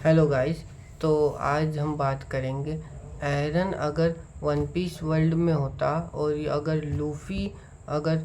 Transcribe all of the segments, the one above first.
Hello guys. तो आज हम बात करेंगे एरन अगर वन पीस वर्ल्ड में होता और अगर लूफ़ी अगर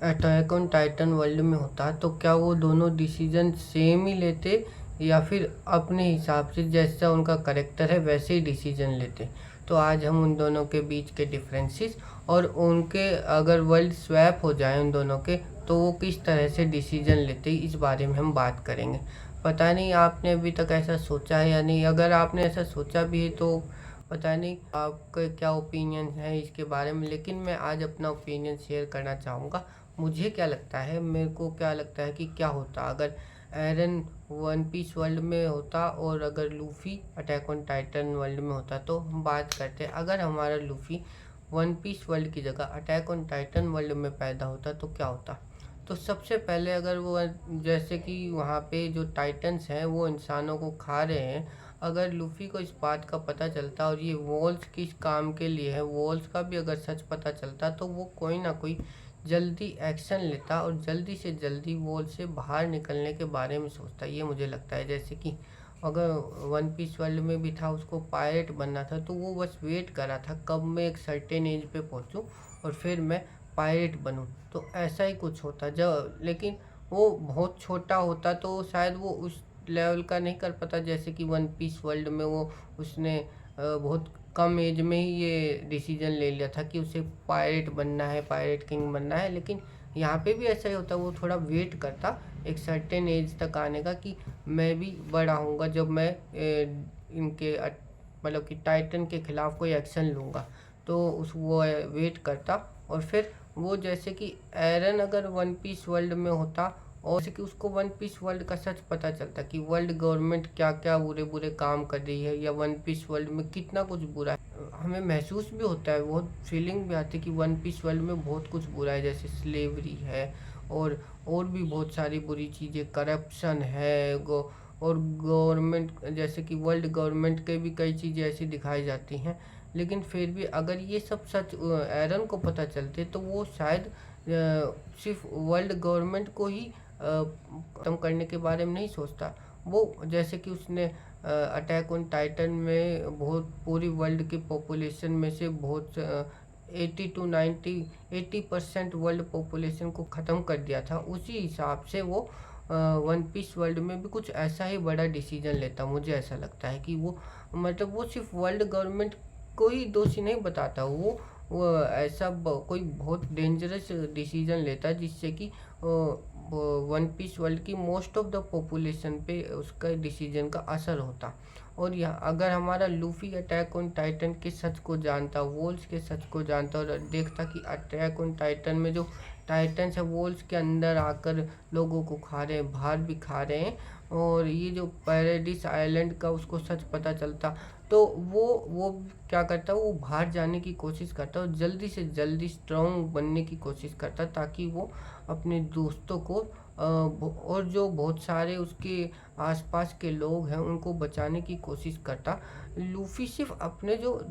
अटैक ऑन टाइटन वर्ल्ड में होता तो क्या वो दोनों डिसीजन सेम ही लेते या फिर अपने हिसाब से जैसा उनका करेक्टर है वैसे ही डिसीजन लेते। तो आज हम उन दोनों के बीच के डिफरेंसेस और उनके अगर वर्ल्ड स्वैप हो जाए उन दोनों के तो वो किस तरह से डिसीजन लेते इस बारे में हम बात करेंगे। पता नहीं आपने अभी तक ऐसा सोचा है या नहीं। अगर आपने ऐसा सोचा भी है तो पता नहीं आपका क्या ओपिनियन है इसके बारे में, लेकिन मैं आज अपना ओपिनियन शेयर करना चाहूँगा। मुझे क्या लगता है, मेरे को क्या लगता है कि क्या होता अगर एरन वन पीस वर्ल्ड में होता और अगर Luffy attack on Titan world में होता। तो हम बात करते हैं अगर हमारा लूफ़ी वन पीस वर्ल्ड की जगह अटैक ऑन टाइटन वर्ल्ड में पैदा होता तो क्या होता। तो सबसे पहले अगर वो जैसे कि वहाँ पे जो टाइटन्स हैं वो इंसानों को खा रहे हैं, अगर लूफ़ी को इस बात का पता चलता और ये वॉल्स किस काम के लिए है, वॉल्स का भी अगर सच पता चलता तो वो कोई ना कोई जल्दी एक्शन लेता और जल्दी से जल्दी वॉल से बाहर निकलने के बारे में सोचता। ये मुझे लगता है जैसे कि अगर वन पीस वर्ल्ड में भी था, उसको पायरेट बनना था तो वो बस वेट कर रहा था कब मैं एक सर्टेन एज पे पहुँचूँ और फिर मैं पायरेट बनूँ। तो ऐसा ही कुछ होता जब, लेकिन वो बहुत छोटा होता तो शायद वो उस लेवल का नहीं कर पाता जैसे कि वन पीस वर्ल्ड में वो उसने बहुत कम एज में ही ये डिसीजन ले लिया था कि उसे पायरेट बनना है, पायरेट किंग बनना है। लेकिन यहाँ पे भी ऐसा ही होता, वो थोड़ा वेट करता एक सर्टेन एज तक आने का कि मैं भी बड़ा होऊंगा जब मैं इनके मतलब कि टाइटन के खिलाफ कोई एक्शन लूँगा। तो उस वो वेट करता और फिर वो जैसे कि एरन अगर वन पीस वर्ल्ड में होता और जैसे कि उसको वन पीस वर्ल्ड का सच पता चलता कि वर्ल्ड गवर्नमेंट क्या क्या बुरे बुरे काम कर रही है या वन पीस वर्ल्ड में कितना कुछ बुरा है, हमें महसूस भी होता है, बहुत फीलिंग भी आती है कि वन पीस वर्ल्ड में बहुत कुछ बुरा है, जैसे स्लेवरी है और भी बहुत सारी बुरी चीज़ें, करप्शन है और गवर्नमेंट जैसे कि वर्ल्ड गवर्नमेंट के भी कई चीज़ें ऐसी दिखाई जाती हैं। लेकिन फिर भी अगर ये सब सच एरन को पता चलते तो वो शायद सिर्फ वर्ल्ड गवर्नमेंट को ही ख़त्म करने के बारे में नहीं सोचता। वो जैसे कि उसने अटैक ऑन टाइटन में बहुत पूरी वर्ल्ड की पॉपुलेशन में से बहुत 80% वर्ल्ड पॉपुलेशन को ख़त्म कर दिया था। उसी हिसाब से वो वन पीस वर्ल्ड में भी कुछ ऐसा ही बड़ा डिसीजन लेता। मुझे ऐसा लगता है कि वो मतलब वो सिर्फ वर्ल्ड गवर्नमेंट को ही दोषी नहीं बताता, वो ऐसा कोई बहुत डेंजरस डिसीजन लेता है जिससे कि वन पीस वर्ल्ड की मोस्ट ऑफ द पॉपुलेशन पे उसका डिसीजन का असर होता। और यहाँ अगर हमारा लूफ़ी अटैक ऑन टाइटन के सच को जानता, वोल्स के सच को जानता और देखता कि अटैक ऑन टाइटन में जो टाइटन्स है वोल्स के अंदर आकर लोगों को खा रहे हैं, बाहर भी खा रहे हैं, और ये जो पैराडिस आइलैंड का उसको सच पता चलता तो वो क्या करता, वो बाहर जाने की कोशिश करता और जल्दी से जल्दी स्ट्रांग बनने की कोशिश करता ताकि वो अपने दोस्तों को और जो बहुत सारे उसके आसपास के लोग हैं उनको बचाने की कोशिश करता। लूफ़ी सिर्फ अपने जो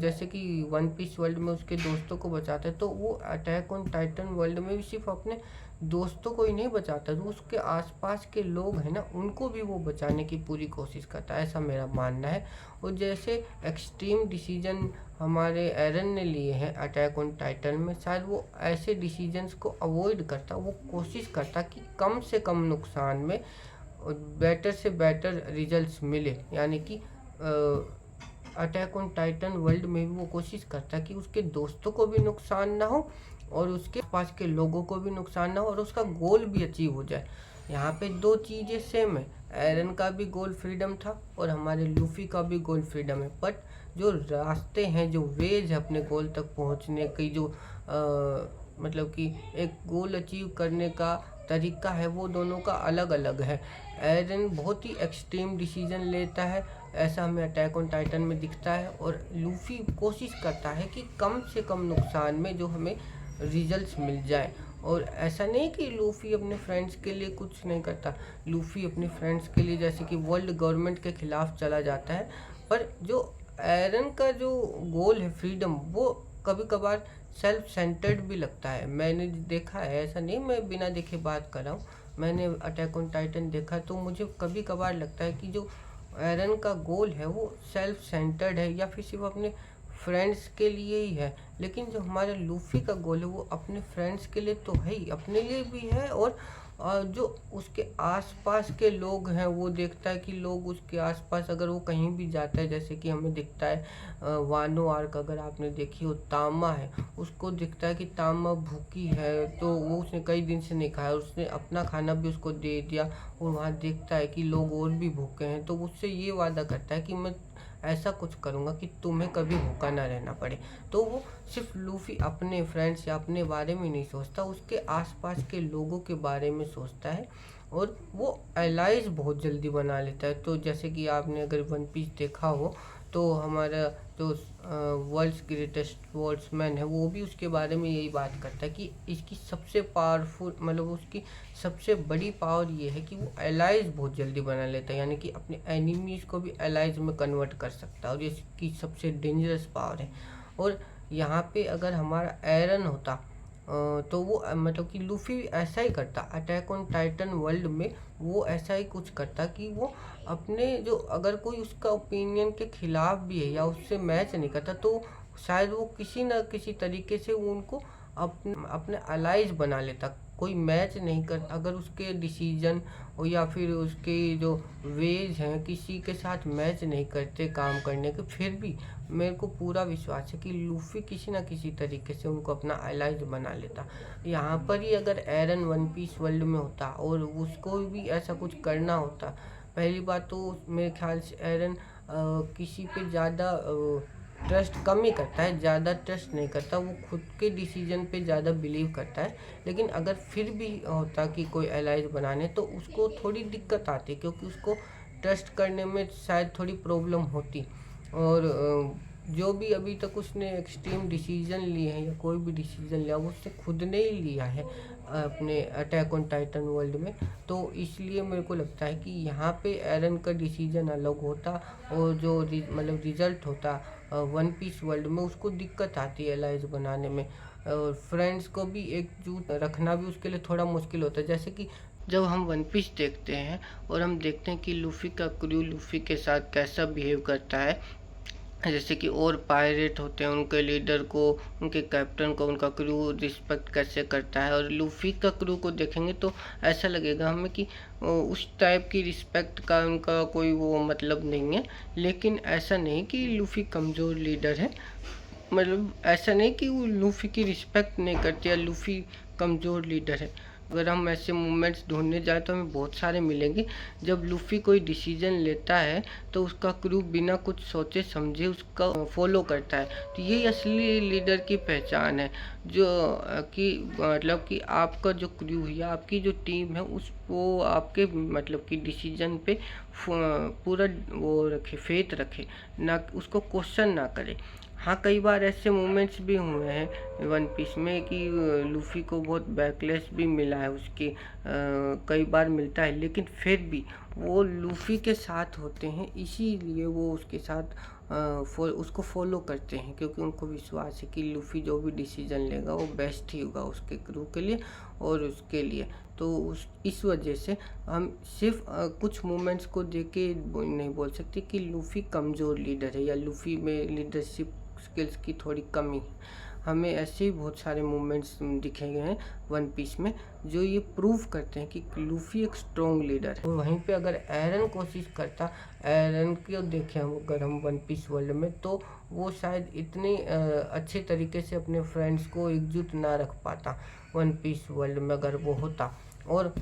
जैसे कि वन पीस वर्ल्ड में उसके दोस्तों को बचाता है तो वो अटैक ऑन टाइटन वर्ल्ड में भी सिर्फ अपने दोस्तों को ही नहीं बचाता, जो उसके आसपास के लोग हैं ना उनको भी वो बचाने की पूरी कोशिश करता है, ऐसा मेरा मानना है। और जैसे एक्सट्रीम डिसीजन हमारे एरन ने लिए हैं अटैक ऑन टाइटन में, शायद वो ऐसे डिसीजंस को अवॉइड करता, वो कोशिश करता कि कम से कम नुकसान में बेटर से बेटर रिजल्ट्स मिले। यानी कि अटैक ऑन टाइटन वर्ल्ड में भी वो कोशिश करता कि उसके दोस्तों को भी नुकसान ना हो और उसके पास के लोगों को भी नुकसान ना हो और उसका गोल भी अचीव हो जाए। यहाँ पे दो चीज़ें सेम है, एरन का भी गोल फ्रीडम था और हमारे लूफ़ी का भी गोल फ्रीडम है, बट जो रास्ते हैं, जो वेज है अपने गोल तक पहुँचने की, जो मतलब कि एक गोल अचीव करने का तरीका है, वो दोनों का अलग अलग है। एरन बहुत ही एक्सट्रीम डिसीजन लेता है, ऐसा हमें अटैक ऑन टाइटन में दिखता है, और लूफ़ी कोशिश करता है कि कम से कम नुकसान में जो हमें रिजल्ट्स मिल जाए। और ऐसा नहीं कि लूफ़ी अपने फ्रेंड्स के लिए कुछ नहीं करता, लूफ़ी अपने फ्रेंड्स के लिए जैसे कि वर्ल्ड गवर्नमेंट के ख़िलाफ़ चला जाता है, पर जो एरन का जो गोल है फ्रीडम, वो कभी कभार सेल्फ सेंटर्ड भी लगता है। मैंने देखा है, ऐसा नहीं मैं बिना देखे बात कर रहा हूँ, मैंने अटैक ऑन टाइटन देखा तो मुझे कभी कभार लगता है कि जो एरन का गोल है वो सेल्फ सेंटर्ड है या फिर सिर्फ अपने फ्रेंड्स के लिए ही है, लेकिन जो हमारे लूफी का गोल है वो अपने फ्रेंड्स के लिए तो है ही, अपने लिए भी है। और जो उसके आसपास के लोग हैं वो देखता है कि लोग उसके आसपास अगर वो कहीं भी जाता है, जैसे कि हमें दिखता है वानो आर्क अगर आपने देखी हो, तामा है, उसको दिखता है कि तामा भूखी है तो वो उसने कई दिन से नहीं खाया, उसने अपना खाना भी उसको दे दिया। और वहाँ देखता है कि लोग और भी भूखे हैं तो उससे ये वादा करता है कि मैं ऐसा कुछ करूँगा कि तुम्हें कभी भूखा ना रहना पड़े। तो वो सिर्फ लूफी अपने फ्रेंड्स या अपने बारे में नहीं सोचता, उसके आसपास के लोगों के बारे में सोचता है और वो एलाइज बहुत जल्दी बना लेता है। तो जैसे कि आपने अगर वन पीस देखा हो तो हमारा जो वर्ल्ड्स ग्रेटेस्ट स्पोर्ट्समैन है वो भी उसके बारे में यही बात करता है कि इसकी सबसे पावरफुल मतलब उसकी सबसे बड़ी पावर ये है कि वो एलाइज बहुत जल्दी बना लेता है, यानी कि अपने एनिमीज को भी एलाइज में कन्वर्ट कर सकता है और ये इसकी सबसे डेंजरस पावर है। और यहाँ पे अगर हमारा एरन होता तो वो मतलब कि लूफी भी ऐसा ही करता, अटैक ऑन टाइटन वर्ल्ड में वो ऐसा ही कुछ करता कि वो अपने जो अगर कोई उसका ओपिनियन के खिलाफ भी है या उससे मैच नहीं करता तो शायद वो किसी न किसी तरीके से वो उनको अपने अलाइज बना लेता। कोई मैच नहीं कर, अगर उसके डिसीजन और या फिर उसके जो वेज हैं किसी के साथ मैच नहीं करते काम करने के, फिर भी मेरे को पूरा विश्वास है कि लूफी किसी ना किसी तरीके से उनको अपना अलाइज बना लेता। यहाँ पर ही अगर एरन वन पीस वर्ल्ड में होता और उसको भी ऐसा कुछ करना होता, पहली बात तो मेरे ख्याल से एरन किसी पे ज़्यादा ट्रस्ट कम ही करता है, ज़्यादा ट्रस्ट नहीं करता, वो खुद के डिसीजन पे ज़्यादा बिलीव करता है। लेकिन अगर फिर भी होता कि कोई एलाइज बनाने तो उसको थोड़ी दिक्कत आती क्योंकि उसको ट्रस्ट करने में शायद थोड़ी प्रॉब्लम होती। और जो भी अभी तक उसने एक्सट्रीम डिसीजन लिए हैं या कोई भी डिसीजन लिया वो उसने खुद ने ही लिया है अपने अटैक ऑन टाइटन वर्ल्ड में। तो इसलिए मेरे को लगता है कि यहाँ पे एरन का डिसीजन अलग होता और जो मतलब रिजल्ट होता वन पीस वर्ल्ड में उसको दिक्कत आती है एलाइज बनाने में। और फ्रेंड्स को भी एकजुट रखना भी उसके लिए थोड़ा मुश्किल होता है। जैसे कि जब हम वन पीस देखते हैं और हम देखते हैं कि लूफी का क्रू लूफी के साथ कैसा बिहेव करता है, जैसे कि और पायरेट होते हैं उनके लीडर को, उनके कैप्टन को, उनका क्रू रिस्पेक्ट कैसे करता है, और लूफी का क्रू को देखेंगे तो ऐसा लगेगा हमें कि उस टाइप की रिस्पेक्ट का उनका कोई वो मतलब नहीं है। लेकिन ऐसा नहीं कि लूफी कमज़ोर लीडर है, मतलब ऐसा नहीं कि वो लूफी की रिस्पेक्ट नहीं करते या लूफी कमज़ोर लीडर है। अगर हम ऐसे मूवमेंट्स ढूंढने जाए तो हमें बहुत सारे मिलेंगे। जब लूफी कोई डिसीजन लेता है तो उसका क्रू बिना कुछ सोचे समझे उसका फॉलो करता है, तो यही असली लीडर की पहचान है। जो कि मतलब कि आपका जो क्रू है या आपकी जो टीम है उस वो आपके मतलब कि डिसीजन पे पूरा वो रखे, फेथ रखे, ना उसको क्वेश्चन ना करे। हाँ, कई बार ऐसे मोमेंट्स भी हुए हैं वन पीस में कि लूफी को बहुत बैकलैश भी मिला है उसकी, कई बार मिलता है, लेकिन फिर भी वो लूफी के साथ होते हैं, इसीलिए वो उसके साथ उसको फॉलो करते हैं क्योंकि उनको विश्वास है कि लूफी जो भी डिसीजन लेगा वो बेस्ट ही होगा उसके क्रू के लिए और उसके लिए। तो इस वजह से हम सिर्फ कुछ मोमेंट्स को देख के नहीं बोल सकते कि लूफी कमज़ोर लीडर है या लूफी में लीडरशिप स्किल्स की थोड़ी कमी। हमें ऐसे ही बहुत सारे मूवमेंट्स दिखे गए हैं वन पीस में जो ये प्रूव करते हैं कि लूफी एक स्ट्रॉन्ग लीडर है। वहीं पे अगर एरन कोशिश करता, एरन को देखें हम अगर हम वन पीस वर्ल्ड में, तो वो शायद इतने अच्छे तरीके से अपने फ्रेंड्स को एकजुट ना रख पाता वन पीस वर्ल्ड में अगर वो होता। और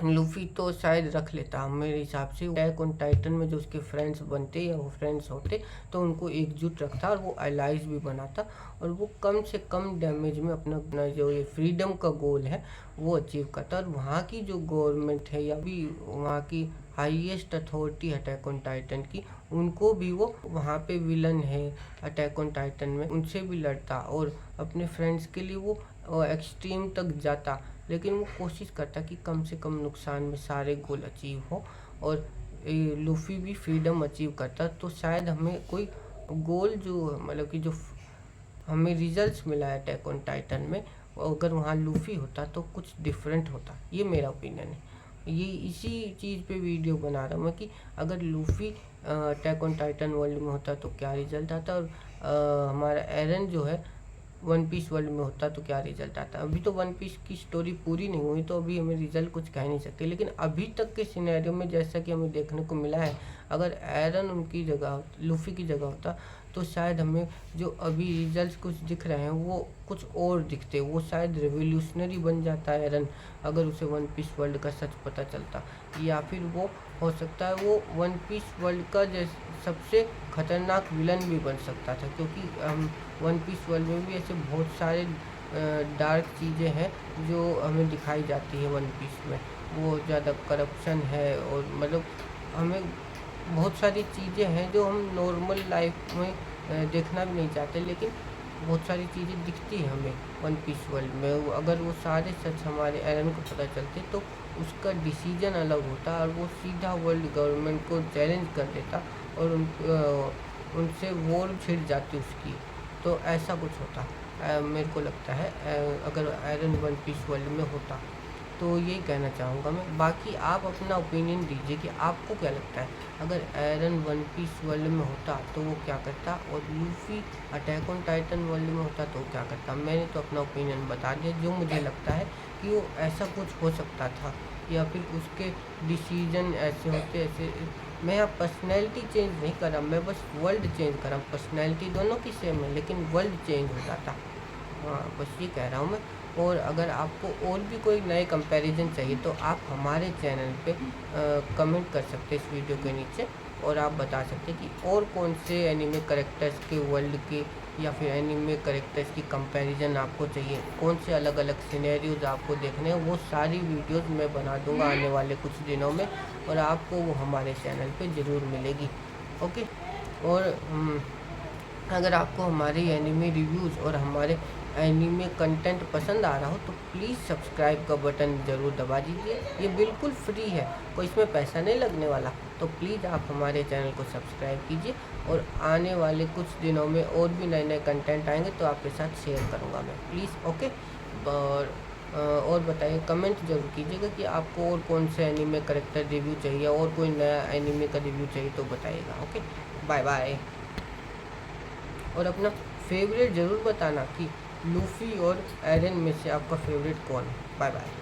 लूफी तो शायद रख लेता मेरे हिसाब से, अटैक ऑन टाइटन में जो उसके फ्रेंड्स बनते या वो फ्रेंड्स होते तो उनको एकजुट रखता और वो अलाइज भी बनाता और वो कम से कम डैमेज में अपना अपना जो ये फ्रीडम का गोल है वो अचीव करता। और वहाँ की जो गवर्नमेंट है या भी वहाँ की highest authority attack on Titan की, उनको भी वो वहाँ पे विलन है अटैक ऑन टाइटन में उनसे भी लड़ता और अपने फ्रेंड्स के लिए वो एक्सट्रीम तक जाता। लेकिन वो कोशिश करता कि कम से कम नुकसान में सारे गोल अचीव हो और लूफी भी फ्रीडम अचीव करता। तो शायद हमें कोई गोल जो मतलब कि जो हमें रिजल्ट्स मिला है अटैक ऑन टाइटन में, अगर वहाँ लूफी होता तो कुछ डिफरेंट होता, ये मेरा ओपिनियन है। ये इसी चीज़ पे वीडियो बना रहा हूँ मैं कि अगर Luffy attack on Titan world में होता तो क्या रिजल्ट आता, और हमारा एरन जो है वन पीस वर्ल्ड में होता तो क्या रिजल्ट आता। अभी तो वन पीस की स्टोरी पूरी नहीं हुई तो अभी हमें रिजल्ट कुछ कह नहीं सकते, लेकिन अभी तक के सिनेरियो में जैसा कि हमें देखने को मिला है, अगर एरन उनकी जगह लूफी की जगह होता तो शायद हमें जो अभी रिजल्ट कुछ दिख रहे हैं वो कुछ और दिखते, वो शायद रेवोल्यूशनरी बन जाता है एरन अगर उसे वन पीस वर्ल्ड का सच पता चलता, या फिर वो हो सकता है वो वन पीस वर्ल्ड का सबसे खतरनाक विलन भी बन सकता था, क्योंकि हम वन पीस वर्ल्ड में भी ऐसे बहुत सारे डार्क चीज़ें हैं जो हमें दिखाई जाती है वन पीस में। बहुत ज़्यादा करप्शन है और मतलब हमें बहुत सारी चीज़ें हैं जो हम नॉर्मल लाइफ में देखना भी नहीं चाहते, लेकिन बहुत सारी चीज़ें दिखती हैं हमें वन पीस वर्ल्ड में। अगर वो सारे सच हमारे एरन को पता चलते तो उसका डिसीजन अलग होता और वो सीधा वर्ल्ड गवर्नमेंट को चैलेंज कर देता और उनसे वॉर छिड़ जाती उसकी, तो ऐसा कुछ होता मेरे को लगता है अगर एरन वन पीस वर्ल्ड में होता। तो यही कहना चाहूँगा मैं। बाकी आप अपना ओपिनियन दीजिए कि आपको क्या लगता है, अगर एरन वन पीस वर्ल्ड में होता तो वो क्या करता, और Luffy attack on Titan world में होता तो क्या करता। मैंने तो अपना ओपिनियन बता दिया, जो मुझे लगता है कि वो ऐसा कुछ हो सकता था या फिर उसके डिसीजन ऐसे होते ऐसे। मैं यहाँ पर्सनैलिटी चेंज नहीं कर रहा, मैं बस वर्ल्ड चेंज कर रहा हूँ। पर्सनैलिटी दोनों की सेम है लेकिन वर्ल्ड चेंज हो जाता। हाँ, बस ये कह रहा हूँ मैं। और अगर आपको और भी कोई नए कंपैरिजन चाहिए तो आप हमारे चैनल पे कमेंट कर सकते हैं इस वीडियो के नीचे, और आप बता सकते हैं कि और कौन से एनिमे करेक्टर्स के वर्ल्ड के या फिर एनिमे करेक्टर्स की कंपैरिजन आपको चाहिए, कौन से अलग अलग सिनेरियोज आपको देखने हैं। वो सारी वीडियोस मैं बना दूंगा आने वाले कुछ दिनों में, और आपको वो हमारे चैनल पे ज़रूर मिलेगी। ओके। और अगर आपको हमारे एनिमे रिव्यूज़ और हमारे एनिमे कंटेंट पसंद आ रहा हो तो प्लीज़ सब्सक्राइब का बटन ज़रूर दबा दीजिए। ये बिल्कुल फ्री है, कोई इसमें पैसा नहीं लगने वाला, तो प्लीज़ आप हमारे चैनल को सब्सक्राइब कीजिए। और आने वाले कुछ दिनों में और भी नए नए कंटेंट आएंगे तो आपके साथ शेयर करूँगा मैं, प्लीज़। ओके। और बताइए, कमेंट जरूर कीजिएगा कि आपको और कौन से एनिमे करेक्टर रिव्यू चाहिए, और कोई नया एनिमे का रिव्यू चाहिए तो बताइएगा। Okay, bye bye. और अपना फेवरेट ज़रूर बताना कि लूफी और एरन में से आपका फेवरेट कौन है। Bye bye.